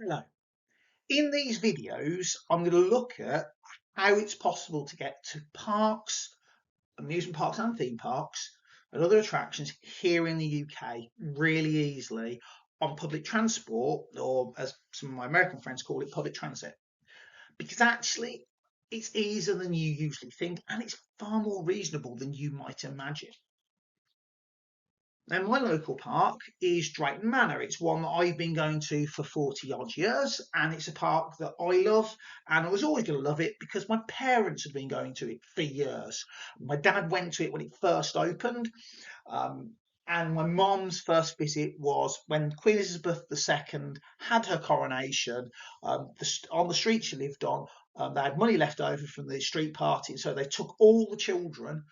Hello. In these videos, I'm going to look at how it's possible to get to parks, amusement parks and theme parks and other attractions here in the UK really easily on public transport, or as some of my American friends call it, public transit. Because actually, it's easier than you usually think and it's far more reasonable than you might imagine. Now, my local park is Drayton Manor. It's one that I've been going to for 40 odd years, and it's a park that I love, and I was always going to love it because my parents had been going to it for years. My dad went to it when it first opened, um, and my mum's first visit was when Queen Elizabeth II had her coronation. On the street she lived on, they had money left over from the street party, so they took all the children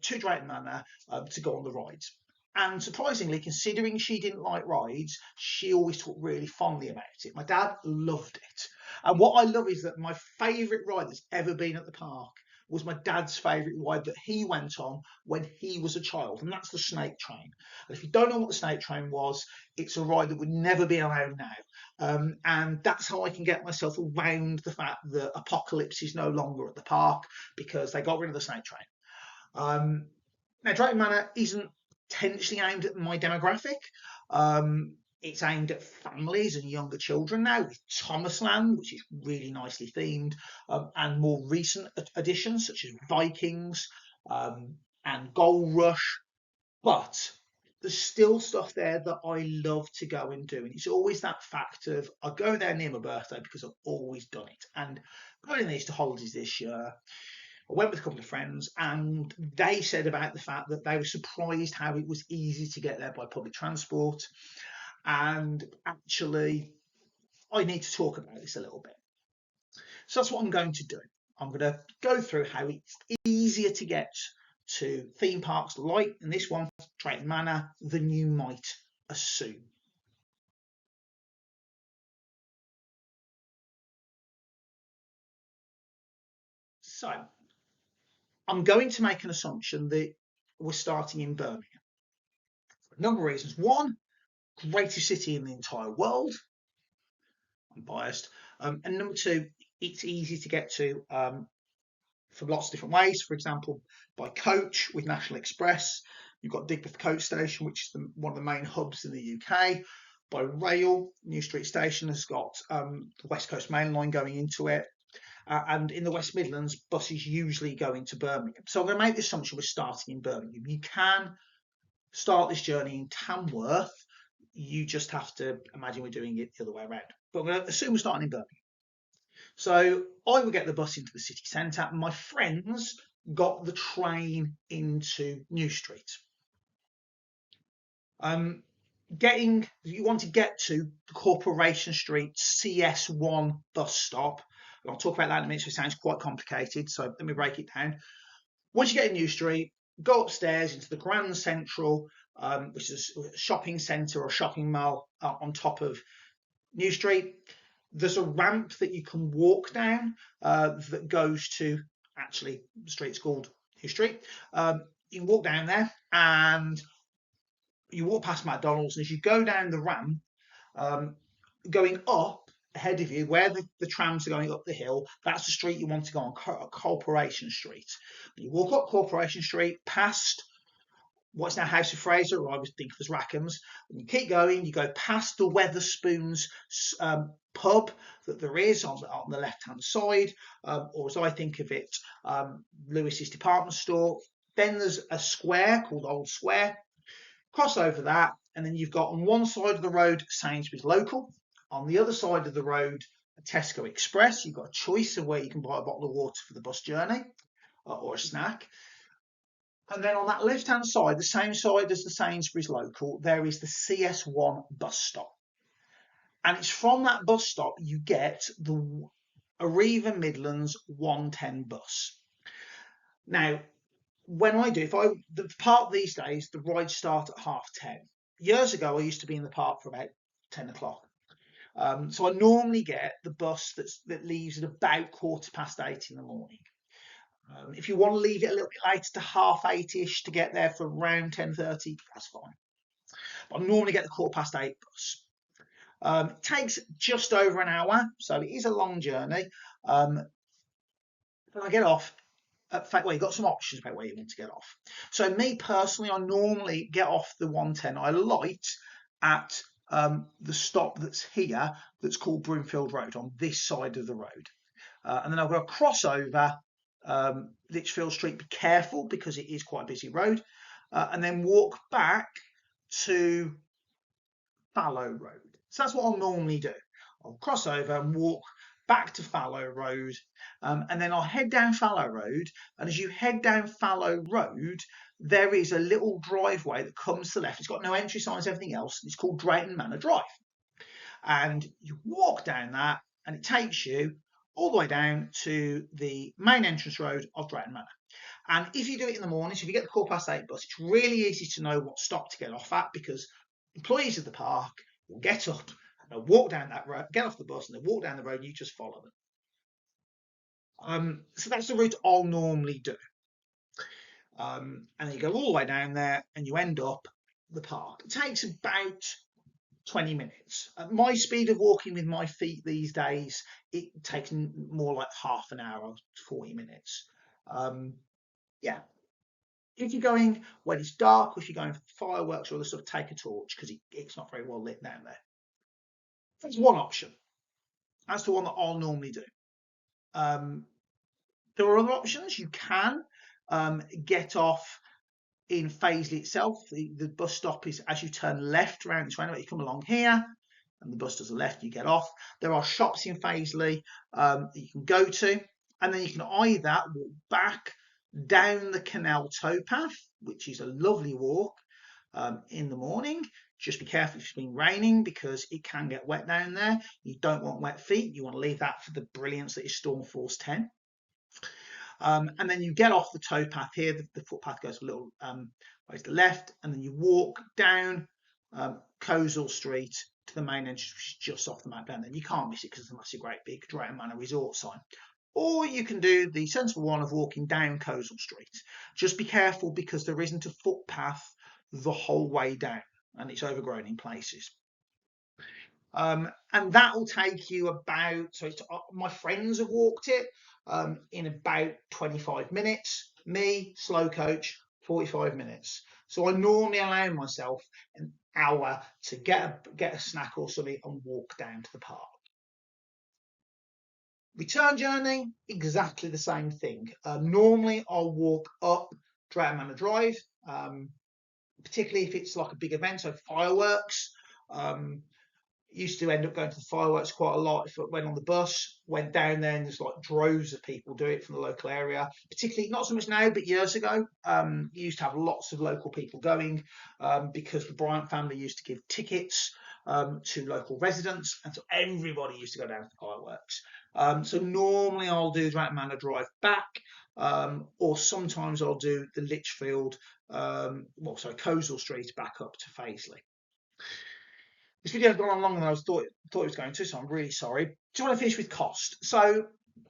to Drayton Manor to go on the rides. And surprisingly, considering she didn't like rides, she always talked really fondly about it. My dad loved it. And what I love is that my favourite ride that's ever been at the park was my dad's favourite ride that he went on when he was a child, and that's the snake train. And if you don't know what the snake train was, it's a ride that would never be allowed now. And that's how I can get myself around the fact that Apocalypse is no longer at the park because they got rid of the snake train. Now, Drayton Manor isn't potentially aimed at my demographic. It's aimed at families and younger children now, with Thomasland, which is really nicely themed, and more recent additions such as Vikings and Gold Rush. But there's still stuff there that I love to go and do. And it's always that fact of I go there near my birthday because I've always done it. And going these to holidays this year, I went with a couple of friends and they said about the fact that they were surprised how it was easy to get there by public transport. And actually, I need to talk about this a little bit. So that's what I'm going to do. I'm going to go through how it's easier to get to theme parks like in this one, Drayton Manor, than you might assume. So I'm going to make an assumption that we're starting in Birmingham for a number of reasons. One, greatest city in the entire world. I'm biased. And number two, it's easy to get to from lots of different ways. For example, by coach with National Express. You've got Digbeth Coach Station, which is one of the main hubs in the UK. By rail, New Street Station has got the West Coast Main Line going into it. And in the West Midlands, buses usually go into Birmingham. So I'm going to make the assumption we're starting in Birmingham. You can start this journey in Tamworth. You just have to imagine we're doing it the other way around. But I'm going to assume we're starting in Birmingham. So I would get the bus into the city centre. My friends got the train into New Street. You want to get to the Corporation Street CS1 bus stop. And I'll talk about that in a minute, so it sounds quite complicated. So let me break it down. Once you get in New Street, go upstairs into the Grand Central, which is a shopping centre or shopping mall on top of New Street. There's a ramp that you can walk down that goes to actually the street's called New Street. You can walk down there and you walk past McDonald's, and as you go down the ramp, going up ahead of you, where the trams are going up the hill, that's the street you want to go on, Corporation Street. You walk up Corporation Street past what's now House of Fraser, or I was thinking of as Rackham's. And you keep going, you go past the Weatherspoons pub that there is on the left hand side, or as I think of it, Lewis's department store. Then there's a square called Old Square. Cross over that, and then you've got on one side of the road Sainsbury's Local, on the other side of the road a Tesco Express. You've got a choice of where you can buy a bottle of water for the bus journey or a snack. And then on that left hand side, the same side as the Sainsbury's Local, there is the CS1 bus stop. And it's from that bus stop you get the Arriva Midlands 110 bus. Now, when I do, the park these days, the rides start at 10:30. Years ago, I used to be in the park for about 10 o'clock. So I normally get the bus that leaves at about 8:15 in the morning. If you want to leave it a little bit later to 8:30ish to get there for around 10:30, that's fine. But I normally get the 8:15 bus. It takes just over an hour, so it is a long journey. When I get off, well, you've got some options about where you want to get off. So me personally, I normally get off the 110. I light at the stop that's here, that's called Broomfield Road, on this side of the road. And then I've got to cross over Litchfield Street. Be careful because it is quite a busy road. And then walk back to Fallow Road. So that's what I'll normally do. I'll cross over and walk back to Fallow Road, and then I'll head down Fallow Road. And as you head down Fallow Road, there is a little driveway that comes to the left. It's got no entry signs, everything else. It's called Drayton Manor Drive. And you walk down that, and it takes you all the way down to the main entrance road of Drayton Manor. And if you do it in the morning, so if you get the 8:15 bus, it's really easy to know what stop to get off at, because employees of the park will get up and they'll walk down that road, get off the bus, and they'll walk down the road, and you just follow them. So that's the route I'll normally do. And then you go all the way down there and you end up the park. It takes about 20 minutes. At my speed of walking with my feet these days, it takes more like half an hour, 40 minutes. Yeah. If you're going when it's dark, or if you're going for fireworks or other stuff, take a torch, because it's not very well lit down there. That's one option. That's the one that I'll normally do. There are other options. You can get off in Fazeley itself. The bus stop is as you turn left around this roundabout. You come along here, and the bus does a left. You get off. There are shops in Fazeley that you can go to, and then you can either walk back down the canal towpath, which is a lovely walk in the morning. Just be careful if it's been raining, because it can get wet down there. You don't want wet feet. You want to leave that for the brilliance that is Storm Force 10. And then you get off the towpath here. The footpath goes a little way to the left, and then you walk down Coleshill Street to the main entrance, which is just off the map down there. You can't miss it because it's a massive, great big Drayton Manor Resort sign. Or you can do the sensible one of walking down Coleshill Street. Just be careful, because there isn't a footpath the whole way down, and it's overgrown in places. And that will take you about, so my friends have walked it in about 25 minutes. Me, slow coach, 45 minutes. So I normally allow myself an hour to get a snack or something and walk down to the park. Return journey, exactly the same thing. Normally I'll walk up Drayton Manor Drive, particularly if it's like a big event, so fireworks. Used to end up going to the fireworks quite a lot. If I went on the bus, went down there, and there's like droves of people do it from the local area. Particularly, not so much now, but years ago, you used to have lots of local people going because the Bryant family used to give tickets to local residents, and so everybody used to go down to the fireworks. So normally I'll do Drayton Manor Drive back, or sometimes I'll do the Litchfield, Coleshill Street back up to Fazeley. This video has gone on longer than I thought it was going to, so I'm really sorry. Do you want to finish with cost? So,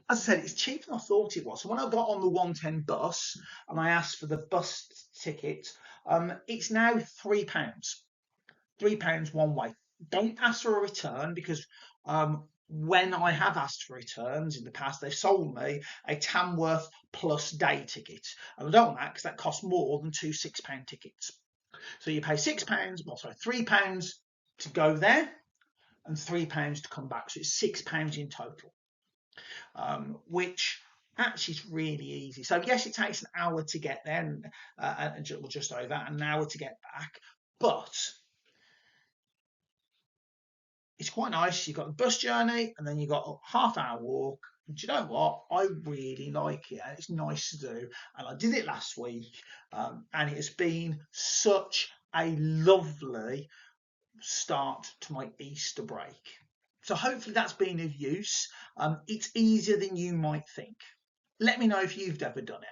as I said, it's cheaper than I thought it was. So when I got on the 110 bus and I asked for the bus ticket, it's now £3. £3 one way. Don't ask for a return, because when I have asked for returns in the past, they've sold me a Tamworth plus day ticket. And I don't want that, because that costs more than two £6 tickets. So you pay £3 to go there and £3 to come back. So it's £6 in total, which actually is really easy. So yes, it takes an hour to get there, and just over an hour to get back, but it's quite nice. You've got the bus journey, and then you've got a half-hour walk. And do you know what? I really like it. It's nice to do, and I did it last week, and it has been such a lovely start to my Easter break. So hopefully that's been of use. It's easier than you might think. Let me know if you've ever done it.